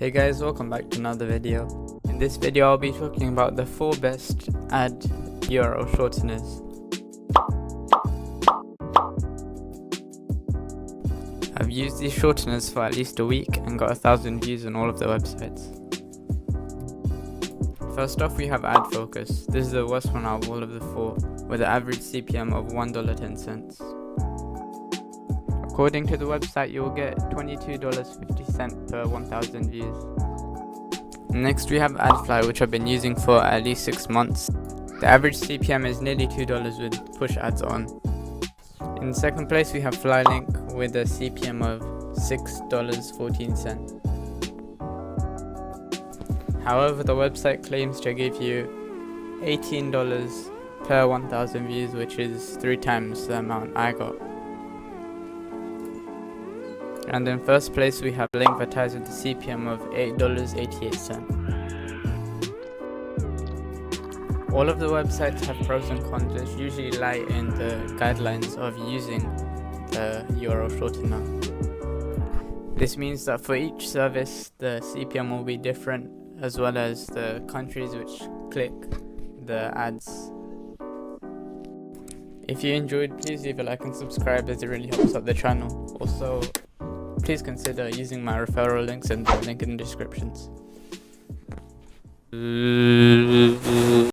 Hey guys, welcome back to another video. In this video I'll be talking about the 4 best ad URL shorteners. I've used these shorteners for at least a week and got 1,000 views on all of the websites. First off, we have ad.focus. This is the worst one out of all of the 4, with an average CPM of $1.10. According to the website, you'll get $22.50 per 1,000 views. Next, we have AdFly, which I've been using for at least 6 months. The average CPM is nearly $2 with push ads on. In second place, we have Flylink with a CPM of $6.14. However, the website claims to give you $18 per 1,000 views, which is 3 times the amount I got. And in first place, we have Linkvertise with a CPM of $8.88. All of the websites have pros and cons, which usually lie in the guidelines of using the URL shortener. This means that for each service, the CPM will be different, as well as the countries which click the ads. If you enjoyed, please leave a like and subscribe, as it really helps out the channel. Also, please consider using my referral links and the link in the descriptions.